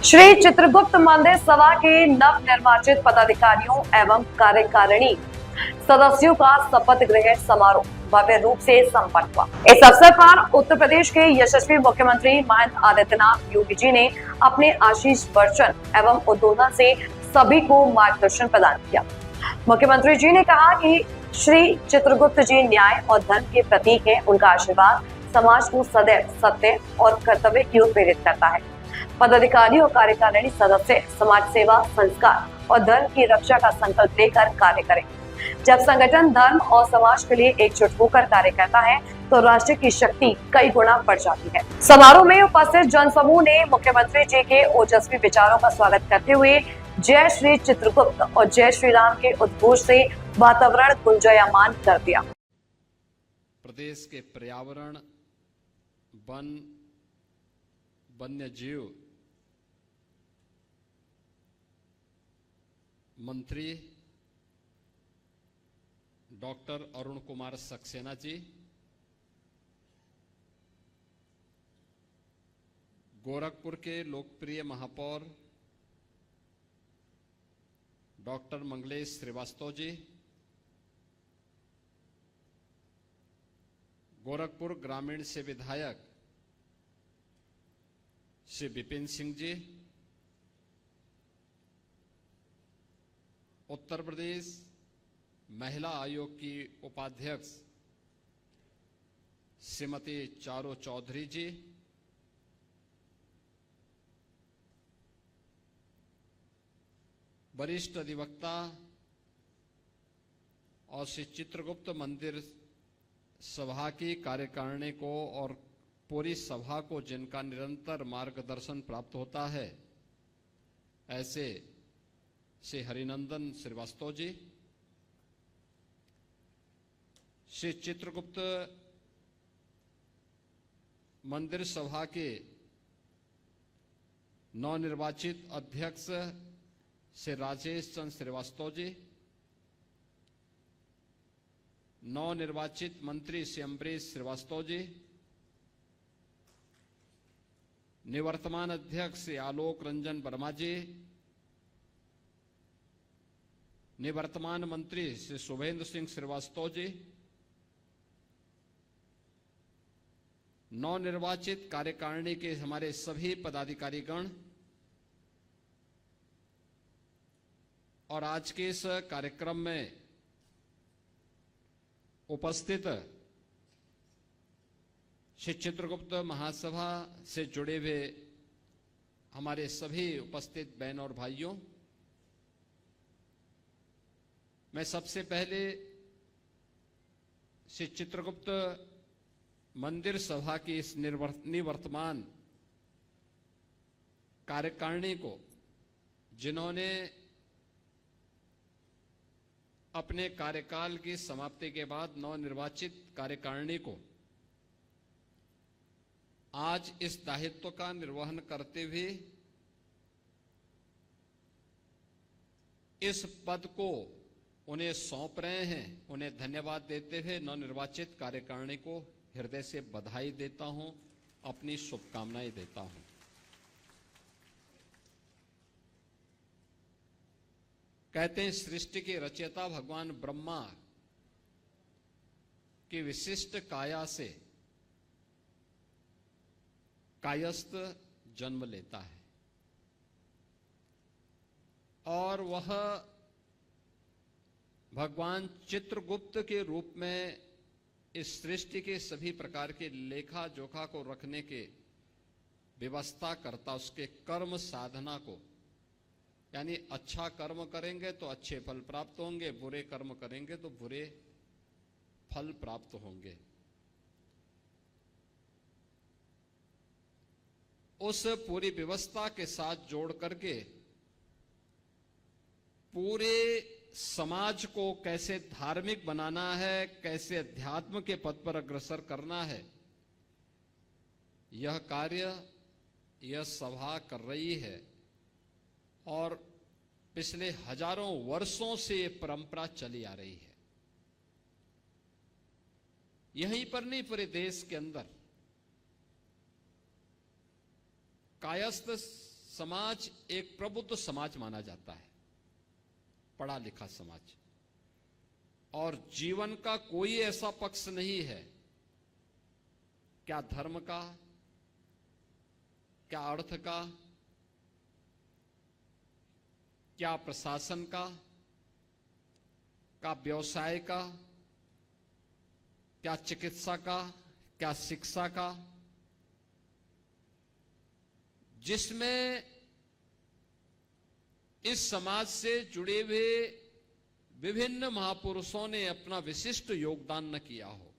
श्री चित्रगुप्त मंदिर सभा के नव निर्वाचित पदाधिकारियों एवं कार्यकारिणी सदस्यों का शपथ ग्रहण समारोह भव्य रूप से संपन्न हुआ। इस अवसर पर उत्तर प्रदेश के यशस्वी मुख्यमंत्री महंत आदित्यनाथ योगी जी ने अपने आशीष वर्षन एवं उद्बोधन से सभी को मार्गदर्शन प्रदान किया। मुख्यमंत्री जी ने कहा कि श्री चित्रगुप्त जी न्याय और धर्म के प्रतीक हैं। उनका आशीर्वाद समाज को सदैव सत्य और कर्तव्य की ओर प्रेरित करता है। पदाधिकारी और कार्यकारिणी सदस्य समाज सेवा, संस्कार और धर्म की रक्षा का संकल्प लेकर कार्य करें। जब संगठन धर्म और समाज के लिए एकजुट होकर कार्य करता है तो राष्ट्र की शक्ति कई गुना बढ़ जाती है। समारोह में उपस्थित जनसमूह ने मुख्यमंत्री जी के ओजस्वी विचारों का स्वागत करते हुए जय श्री चित्रगुप्त और जय श्री राम के उद्घोष से वातावरण गुंजायमान कर दिया। प्रदेश के पर्यावरण, वन, वन्य जीव मंत्री डॉक्टर अरुण कुमार सक्सेना जी, गोरखपुर के लोकप्रिय महापौर डॉक्टर मंगलेश श्रीवास्तव जी, गोरखपुर ग्रामीण से विधायक श्री विपिन सिंह जी, उत्तर प्रदेश महिला आयोग की उपाध्यक्ष श्रीमती चारू चौधरी जी, वरिष्ठ अधिवक्ता और श्री चित्रगुप्त मंदिर सभा की कार्यकारिणी को और पूरी सभा को जिनका निरंतर मार्गदर्शन प्राप्त होता है, ऐसे श्री हरिनंदन श्रीवास्तव जी, श्री चित्रगुप्त मंदिर सभा के नवनिर्वाचित अध्यक्ष श्री राजेश चंद्र श्रीवास्तव जी, नवनिर्वाचित मंत्री श्री अम्बरीश श्रीवास्तव जी, निवर्तमान अध्यक्ष श्री आलोक रंजन वर्मा जी, निवर्तमान मंत्री श्री शुभेंद्र सिंह श्रीवास्तव जी, नवनिर्वाचित कार्यकारिणी के हमारे सभी पदाधिकारीगण और आज के इस कार्यक्रम में उपस्थित श्री चित्रगुप्त महासभा से जुड़े हुए हमारे सभी उपस्थित बहन और भाइयों, मैं सबसे पहले श्री चित्रगुप्त मंदिर सभा की इस निवर्तमान कार्यकारिणी को, जिन्होंने अपने कार्यकाल की समाप्ति के बाद नवनिर्वाचित कार्यकारिणी को आज इस दायित्व का निर्वहन करते हुए इस पद को उन्हें सौंप रहे हैं, उन्हें धन्यवाद देते हुए नवनिर्वाचित कार्यकारिणी को हृदय से बधाई देता हूं, अपनी शुभकामनाएं देता हूं। कहते हैं सृष्टि के रचयिता भगवान ब्रह्मा की विशिष्ट काया से कायस्थ जन्म लेता है और वह भगवान चित्रगुप्त के रूप में इस सृष्टि के सभी प्रकार के लेखा जोखा को रखने के व्यवस्था करता, उसके कर्म साधना को, यानी अच्छा कर्म करेंगे तो अच्छे फल प्राप्त होंगे, बुरे कर्म करेंगे तो बुरे फल प्राप्त होंगे। उस पूरी व्यवस्था के साथ जोड़ करके पूरे समाज को कैसे धार्मिक बनाना है, कैसे अध्यात्म के पथ पर अग्रसर करना है, यह कार्य यह सभा कर रही है और पिछले हजारों वर्षों से ये परंपरा चली आ रही है। यहीं पर नहीं, पूरे देश के अंदर कायस्थ समाज एक प्रबुद्ध समाज माना जाता है, पढ़ा लिखा समाज, और जीवन का कोई ऐसा पक्ष नहीं है, क्या धर्म का, क्या अर्थ का, क्या प्रशासन का, क्या व्यवसाय का, क्या चिकित्सा का, क्या शिक्षा का, जिसमें इस समाज से जुड़े हुए विभिन्न महापुरुषों ने अपना विशिष्ट योगदान न किया हो।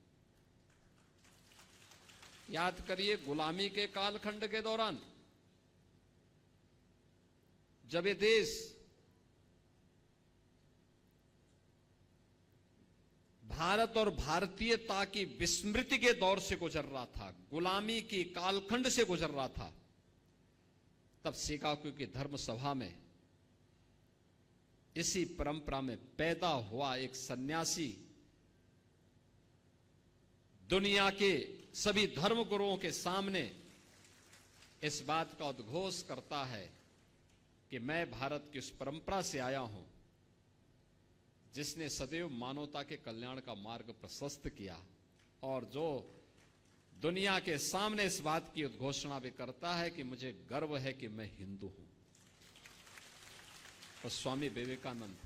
याद करिए, गुलामी के कालखंड के दौरान जब ये देश भारत और भारतीयता की विस्मृति के दौर से गुजर रहा था, गुलामी की कालखंड से गुजर रहा था, तब शिकागो की धर्म सभा में इसी परंपरा में पैदा हुआ एक सन्यासी दुनिया के सभी धर्म गुरुओं के सामने इस बात का उद्घोष करता है कि मैं भारत की उस परंपरा से आया हूं जिसने सदैव मानवता के कल्याण का मार्ग प्रशस्त किया, और जो दुनिया के सामने इस बात की उद्घोषणा भी करता है कि मुझे गर्व है कि मैं हिंदू हूं। और स्वामी विवेकानंद,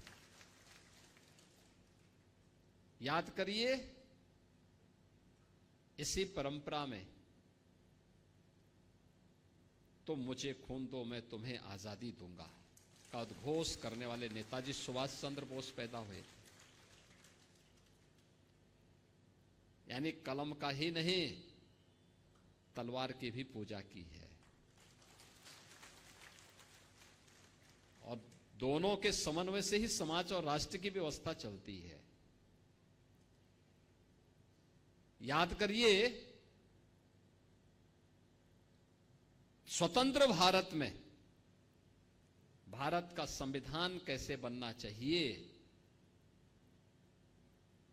याद करिए, इसी परंपरा में तुम मुझे खून दो मैं तुम्हें आजादी दूंगा का उद्घोष करने वाले नेताजी सुभाष चंद्र बोस पैदा हुए। यानी कलम का ही नहीं, तलवार की भी पूजा की है, और दोनों के समन्वय से ही समाज और राष्ट्र की व्यवस्था चलती है। याद करिए, स्वतंत्र भारत में भारत का संविधान कैसे बनना चाहिए,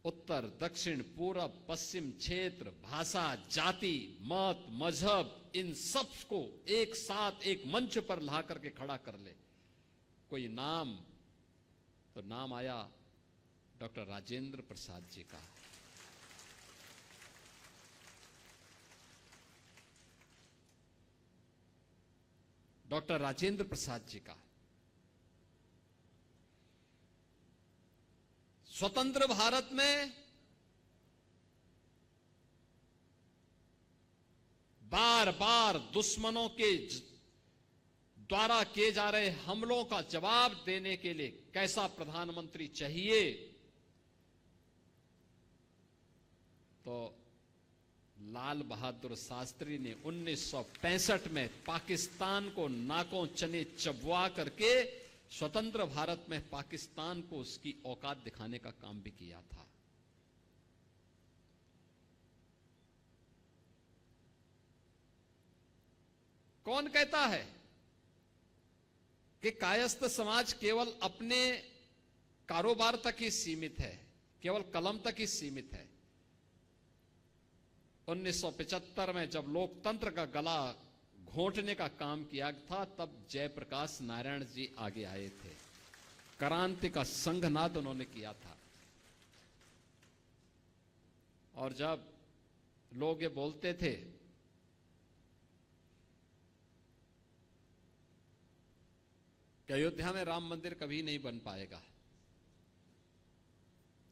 उत्तर दक्षिण पूरब पश्चिम क्षेत्र, भाषा, जाति, मत, मजहब, इन सब को एक साथ एक मंच पर ला करके खड़ा कर ले। कोई नाम, तो नाम आया डॉक्टर राजेंद्र प्रसाद जी का। डॉक्टर राजेंद्र प्रसाद जी का। स्वतंत्र भारत में बार बार दुश्मनों के द्वारा किए जा रहे हमलों का जवाब देने के लिए कैसा प्रधानमंत्री चाहिए, तो लाल बहादुर शास्त्री ने 1965 में पाकिस्तान को नाकों चने चबवा करके स्वतंत्र भारत में पाकिस्तान को उसकी औकात दिखाने का काम भी किया था। कौन कहता है कि कायस्थ समाज केवल अपने कारोबार तक ही सीमित है, केवल कलम तक ही सीमित है? 1975 में जब लोकतंत्र का गला घोंटने का काम किया था, तब जयप्रकाश नारायण जी आगे आए थे, क्रांति का संघनाद उन्होंने किया था। और जब लोग ये बोलते थे कि अयोध्या में राम मंदिर कभी नहीं बन पाएगा,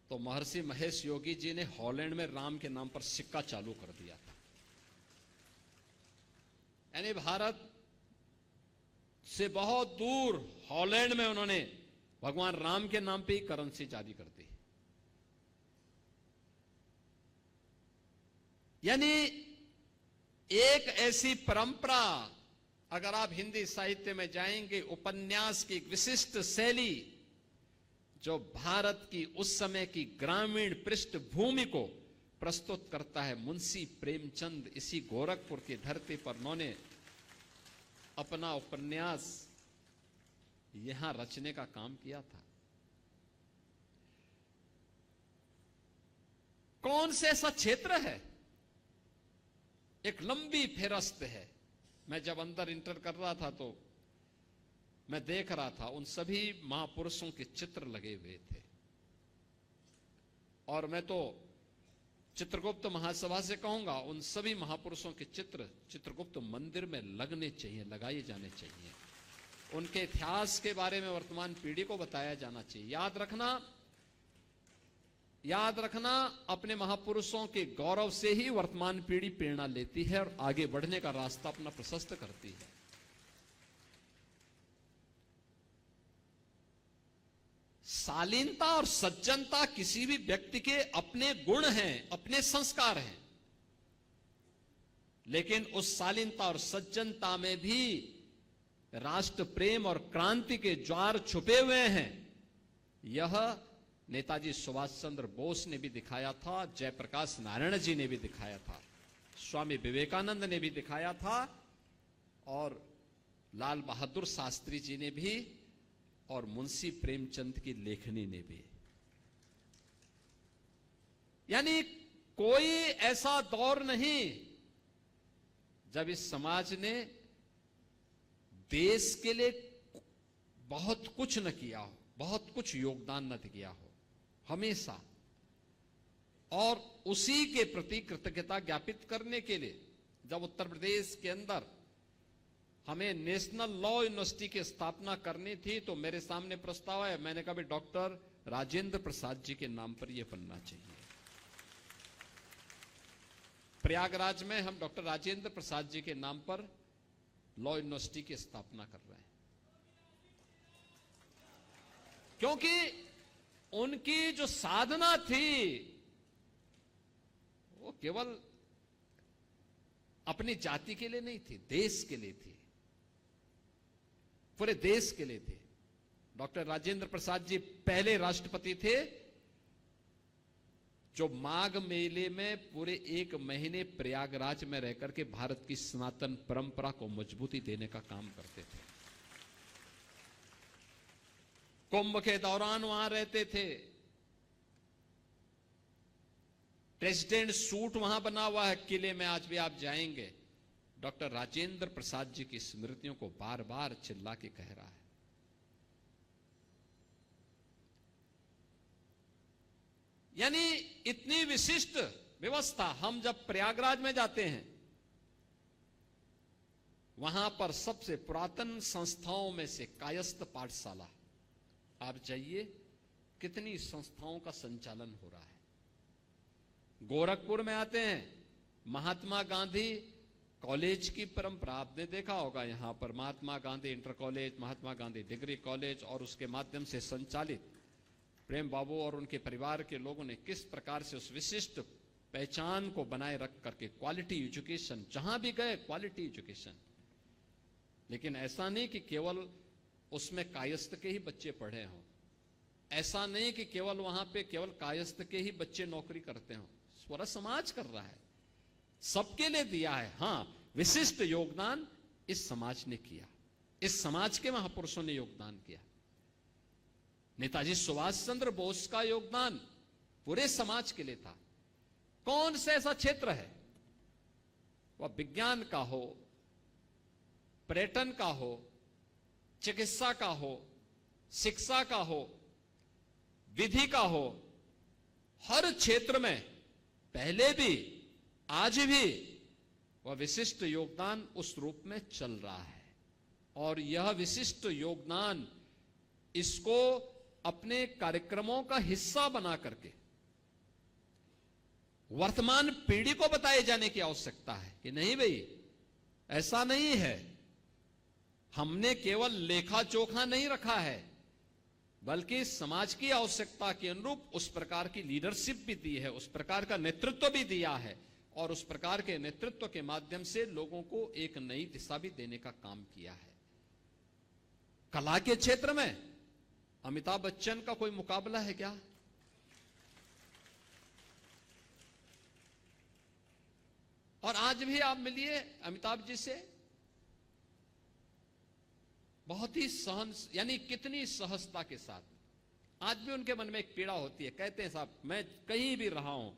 तो महर्षि महेश योगी जी ने हॉलैंड में राम के नाम पर सिक्का चालू कर दिया था। यानी भारत से बहुत दूर हॉलैंड में उन्होंने भगवान राम के नाम पे ही करेंसी जारी कर दी। यानी एक ऐसी परंपरा, अगर आप हिंदी साहित्य में जाएंगे, उपन्यास की एक विशिष्ट शैली जो भारत की उस समय की ग्रामीण पृष्ठभूमि को प्रस्तुत करता है। मुंशी प्रेमचंद इसी गोरखपुर की धरती पर उन्होंने अपना उपन्यास यहां रचने का काम किया था। कौन से ऐसा क्षेत्र है, एक लंबी फेरस्त है। मैं जब अंदर इंटर कर रहा था तो मैं देख रहा था उन सभी महापुरुषों के चित्र लगे हुए थे। और मैं तो चित्रगुप्त महासभा से कहूंगा, उन सभी महापुरुषों के चित्र चित्रगुप्त मंदिर में लगने चाहिए, लगाए जाने चाहिए। उनके इतिहास के बारे में वर्तमान पीढ़ी को बताया जाना चाहिए। याद रखना, अपने महापुरुषों के गौरव से ही वर्तमान पीढ़ी प्रेरणा लेती है और आगे बढ़ने का रास्ता अपना प्रशस्त करती है। शालीनता और सज्जनता किसी भी व्यक्ति के अपने गुण हैं, अपने संस्कार हैं, लेकिन उस शालीनता और सज्जनता में भी राष्ट्र प्रेम और क्रांति के ज्वार छुपे हुए हैं। यह नेताजी सुभाष चंद्र बोस ने भी दिखाया था, जयप्रकाश नारायण जी ने भी दिखाया था, स्वामी विवेकानंद ने भी दिखाया था, और लाल बहादुर शास्त्री जी ने भी, और मुंशी प्रेमचंद की लेखनी ने भी। यानी कोई ऐसा दौर नहीं जब इस समाज ने देश के लिए बहुत कुछ न किया हो, बहुत कुछ योगदान न दिया हो, हमेशा। और उसी के प्रति कृतज्ञता ज्ञापित करने के लिए जब उत्तर प्रदेश के अंदर हमें नेशनल लॉ यूनिवर्सिटी की स्थापना करनी थी, तो मेरे सामने प्रस्ताव आया। मैंने कहा डॉक्टर राजेंद्र प्रसाद जी के नाम पर यह बनना चाहिए। प्रयागराज में हम डॉक्टर राजेंद्र प्रसाद जी के नाम पर लॉ यूनिवर्सिटी की स्थापना कर रहे हैं, क्योंकि उनकी जो साधना थी वो केवल अपनी जाति के लिए नहीं थी, देश के लिए थी, पूरे देश के लिए थे। डॉक्टर राजेंद्र प्रसाद जी पहले राष्ट्रपति थे जो माघ मेले में पूरे 1 महीने प्रयागराज में रहकर के भारत की सनातन परंपरा को मजबूती देने का काम करते थे। कुंभ के दौरान वहां रहते थे। प्रेसिडेंट सूट वहां बना हुआ है किले में, आज भी आप जाएंगे। डॉक्टर राजेंद्र प्रसाद जी की स्मृतियों को बार बार चिल्ला के कह रहा है। यानी इतनी विशिष्ट व्यवस्था। हम जब प्रयागराज में जाते हैं, वहां पर सबसे पुरातन संस्थाओं में से कायस्थ पाठशाला, आप जाइए कितनी संस्थाओं का संचालन हो रहा है। गोरखपुर में आते हैं, महात्मा गांधी कॉलेज की परंपरा आपने देखा होगा। यहां पर Mahatma Gandhi inter college, Mahatma Gandhi degree college, और उसके माध्यम से संचालित प्रेम बाबू और उनके परिवार के लोगों ने किस प्रकार से उस विशिष्ट पहचान को बनाए रख करके क्वालिटी एजुकेशन, जहां भी गए क्वालिटी एजुकेशन। लेकिन ऐसा नहीं कि केवल उसमें कायस्थ के ही बच्चे पढ़े हों, ऐसा नहीं कि केवल वहां पे केवल कायस्थ के ही बच्चे नौकरी करते हों। पूरा समाज कर रहा है, सबके लिए दिया है। हां, विशिष्ट योगदान इस समाज ने किया, इस समाज के महापुरुषों ने योगदान किया। नेताजी सुभाष चंद्र बोस का योगदान पूरे समाज के लिए था। कौन सा ऐसा क्षेत्र है, वह विज्ञान का हो, पर्यटन का हो, चिकित्सा का हो, शिक्षा का हो, विधि का हो, हर क्षेत्र में पहले भी आज भी वह विशिष्ट योगदान उस रूप में चल रहा है। और यह विशिष्ट योगदान, इसको अपने कार्यक्रमों का हिस्सा बना करके वर्तमान पीढ़ी को बताए जाने की आवश्यकता है कि नहीं भाई, ऐसा नहीं है। हमने केवल लेखा जोखा नहीं रखा है, बल्कि समाज की आवश्यकता के अनुरूप उस प्रकार की लीडरशिप भी दी है, उस प्रकार का नेतृत्व भी दिया है, और उस प्रकार के नेतृत्व के माध्यम से लोगों को एक नई दिशा भी देने का काम किया है। कला के क्षेत्र में अमिताभ बच्चन का कोई मुकाबला है क्या? और आज भी आप मिलिए अमिताभ जी से, बहुत ही सहन, यानी कितनी सहजता के साथ। आज भी उनके मन में एक पीड़ा होती है, कहते हैं साहब मैं कहीं भी रहा हूं,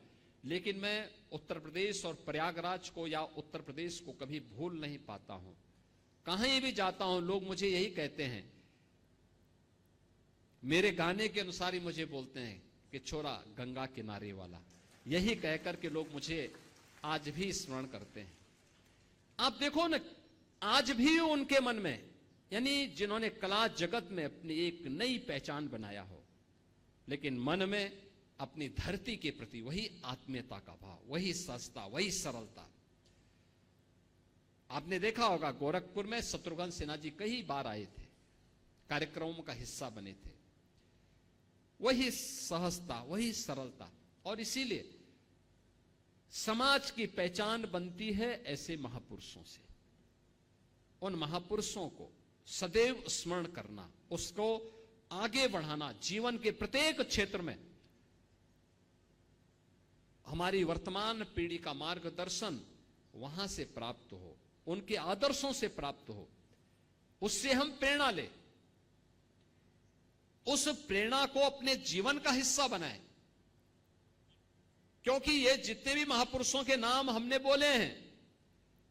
लेकिन मैं उत्तर प्रदेश और प्रयागराज को या उत्तर प्रदेश को कभी भूल नहीं पाता हूं। कहीं भी जाता हूं लोग मुझे यही कहते हैं मेरे गाने के अनुसार ही मुझे बोलते हैं कि छोरा गंगा किनारे वाला। यही कहकर के लोग मुझे आज भी स्मरण करते हैं। आप देखो ना, आज भी उनके मन में, यानी जिन्होंने कला जगत में अपनी एक नई पहचान बनाया हो, लेकिन मन में अपनी धरती के प्रति वही आत्मीयता का भाव, वही सहजता, वही सरलता। आपने देखा होगा गोरखपुर में शत्रुघ्न सिन्हा जी कई बार आए थे, कार्यक्रमों का हिस्सा बने थे। वही सहजता, वही सरलता, और इसीलिए समाज की पहचान बनती है ऐसे महापुरुषों से। उन महापुरुषों को सदैव स्मरण करना, उसको आगे बढ़ाना, जीवन के प्रत्येक क्षेत्र में हमारी वर्तमान पीढ़ी का मार्गदर्शन वहां से प्राप्त हो, उनके आदर्शों से प्राप्त हो, उससे हम प्रेरणा लें, उस प्रेरणा को अपने जीवन का हिस्सा बनाएं। क्योंकि ये जितने भी महापुरुषों के नाम हमने बोले हैं,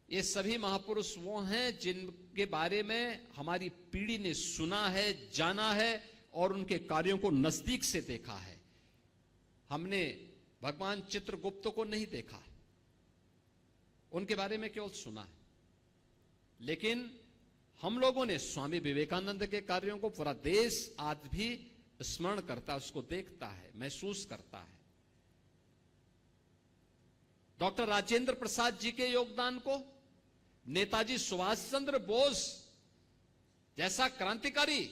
ये सभी महापुरुष वो हैं जिनके बारे में हमारी पीढ़ी ने सुना है, जाना है और उनके कार्यों को नजदीक से देखा है। हमने भगवान चित्रगुप्त को नहीं देखा, उनके बारे में केवल सुना है, लेकिन हम लोगों ने स्वामी विवेकानंद के कार्यों को पूरा देश आज भी स्मरण करता है, उसको देखता है, महसूस करता है। डॉक्टर राजेंद्र प्रसाद जी के योगदान को, नेताजी सुभाष चंद्र बोस जैसा क्रांतिकारी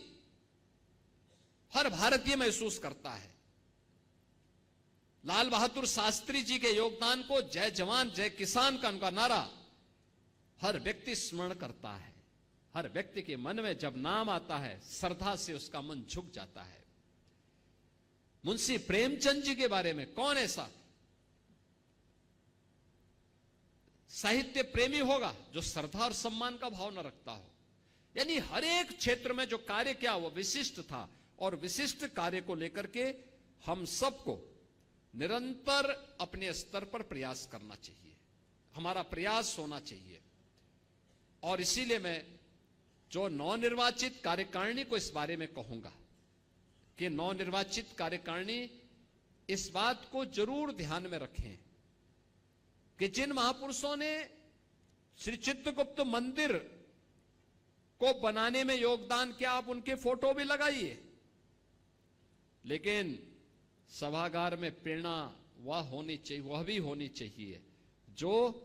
हर भारतीय महसूस करता है। लाल बहादुर शास्त्री जी के योगदान को, जय जवान जय किसान का उनका नारा हर व्यक्ति स्मरण करता है। हर व्यक्ति के मन में जब नाम आता है, श्रद्धा से उसका मन झुक जाता है। मुंशी प्रेमचंद जी के बारे में कौन ऐसा साहित्य प्रेमी होगा जो श्रद्धा और सम्मान का भाव न रखता हो। यानी हर एक क्षेत्र में जो कार्य किया वो विशिष्ट था, और विशिष्ट कार्य को लेकर के हम सबको निरंतर अपने स्तर पर प्रयास करना चाहिए, हमारा प्रयास होना चाहिए। और इसीलिए मैं जो नवनिर्वाचित कार्यकारिणी को इस बारे में कहूंगा कि नवनिर्वाचित कार्यकारिणी इस बात को जरूर ध्यान में रखें कि जिन महापुरुषों ने श्री चित्रगुप्त मंदिर को बनाने में योगदान किया, आप उनके फोटो भी लगाइए, लेकिन सभागार में प्रेरणा वह होनी चाहिए, वह भी होनी चाहिए जो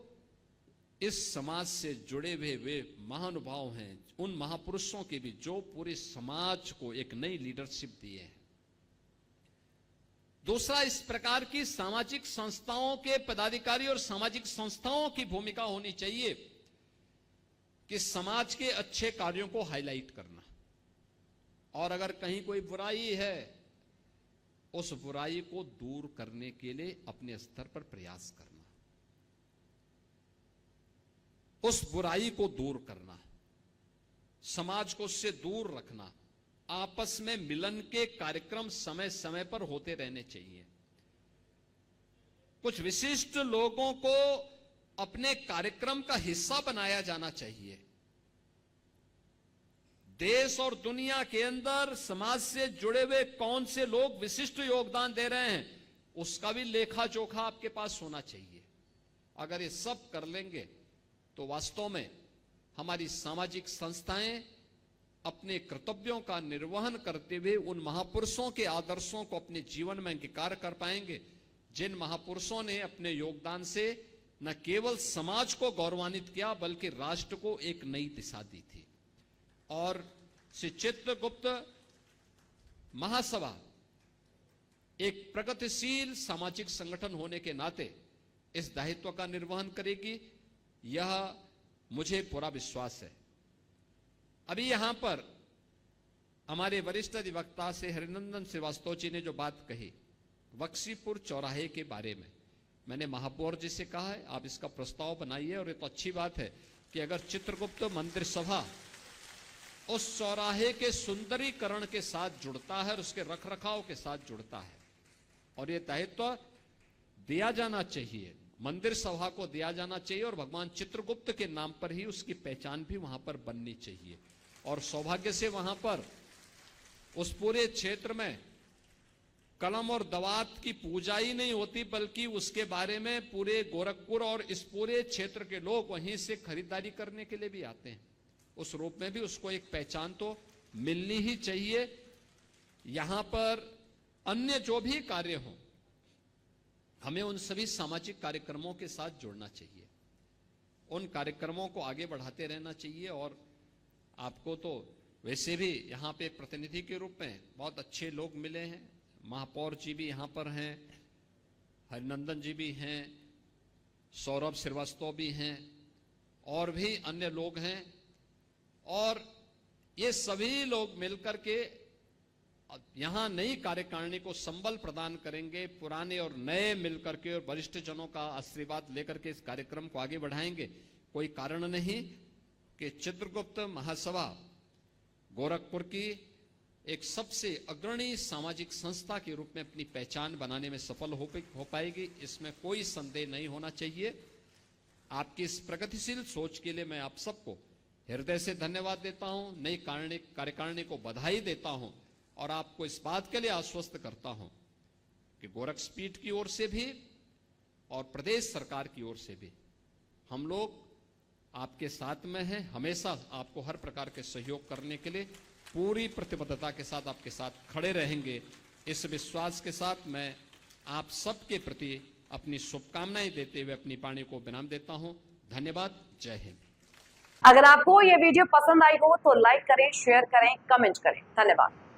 इस समाज से जुड़े हुए वे महानुभाव हैं, उन महापुरुषों के भी जो पूरे समाज को एक नई लीडरशिप दिए हैं। दूसरा, इस प्रकार की सामाजिक संस्थाओं के पदाधिकारी और सामाजिक संस्थाओं की भूमिका होनी चाहिए कि समाज के अच्छे कार्यों को हाईलाइट करना, और अगर कहीं कोई बुराई है उस बुराई को दूर करने के लिए अपने स्तर पर प्रयास करना, उस बुराई को दूर करना, समाज को उससे दूर रखना। आपस में मिलन के कार्यक्रम समय समय पर होते रहने चाहिए। कुछ विशिष्ट लोगों को अपने कार्यक्रम का हिस्सा बनाया जाना चाहिए। देश और दुनिया के अंदर समाज से जुड़े हुए कौन से लोग विशिष्ट योगदान दे रहे हैं, उसका भी लेखा जोखा आपके पास होना चाहिए। अगर ये सब कर लेंगे तो वास्तव में हमारी सामाजिक संस्थाएं अपने कर्तव्यों का निर्वहन करते हुए उन महापुरुषों के आदर्शों को अपने जीवन में अंगीकार कर पाएंगे, जिन महापुरुषों ने अपने योगदान से न केवल समाज को गौरवान्वित किया बल्कि राष्ट्र को एक नई दिशा दी थी। और श्री चित्रगुप्त महासभा एक प्रगतिशील सामाजिक संगठन होने के नाते इस दायित्व का निर्वहन करेगी, यह मुझे पूरा विश्वास है। अभी यहां पर हमारे वरिष्ठ अधिवक्ता से हरिनंदन श्रीवास्तव जी ने जो बात कही बख्शीपुर चौराहे के बारे में, मैंने महापौर जी से कहा है आप इसका प्रस्ताव बनाइए, और ये तो अच्छी बात है कि अगर चित्रगुप्त मंदिर सभा उस चौराहे के सुंदरीकरण के साथ जुड़ता है और उसके रखरखाव के साथ जुड़ता है, और ये दायित्व दिया जाना चाहिए, मंदिर सभा को दिया जाना चाहिए, और भगवान चित्रगुप्त के नाम पर ही उसकी पहचान भी वहां पर बननी चाहिए। और सौभाग्य से वहां पर उस पूरे क्षेत्र में कलम और दवात की पूजा ही नहीं होती, बल्कि उसके बारे में पूरे गोरखपुर और इस पूरे क्षेत्र के लोग वहीं से खरीदारी करने के लिए भी आते हैं। उस रूप में भी उसको एक पहचान तो मिलनी ही चाहिए। यहां पर अन्य जो भी कार्य हों, हमें उन सभी सामाजिक कार्यक्रमों के साथ जुड़ना चाहिए, उन कार्यक्रमों को आगे बढ़ाते रहना चाहिए। और आपको तो वैसे भी यहाँ पे प्रतिनिधि के रूप में बहुत अच्छे लोग मिले हैं। महापौर जी भी यहाँ पर हैं, हरिनंदन जी भी हैं, सौरभ श्रीवास्तव भी हैं, और भी अन्य लोग हैं। और ये सभी लोग मिलकर के यहाँ नई कार्यकारिणी को संबल प्रदान करेंगे, पुराने और नए मिलकर के और वरिष्ठ जनों का आशीर्वाद लेकर के इस कार्यक्रम को आगे बढ़ाएंगे। कोई कारण नहीं कि चित्रगुप्त महासभा गोरखपुर की एक सबसे अग्रणी सामाजिक संस्था के रूप में अपनी पहचान बनाने में सफल हो पाएगी, इसमें कोई संदेह नहीं होना चाहिए। आपकी इस प्रगतिशील सोच के लिए मैं आप सबको हृदय से धन्यवाद देता हूं, नई कार्यकारिणी को बधाई देता हूं और आपको इस बात के लिए आश्वस्त करता हूं कि गोरखपीठ की ओर से भी और प्रदेश सरकार की ओर से भी हम लोग आपके साथ में हैं। हमेशा आपको हर प्रकार के सहयोग करने के लिए पूरी प्रतिबद्धता के साथ आपके साथ खड़े रहेंगे। इस विश्वास के साथ मैं आप सबके प्रति अपनी शुभकामनाएं देते हुए अपनी वाणी को विराम देता हूं। धन्यवाद। जय हिंद। अगर आपको ये वीडियो पसंद आई हो तो लाइक करें, शेयर करें, कमेंट करें। धन्यवाद।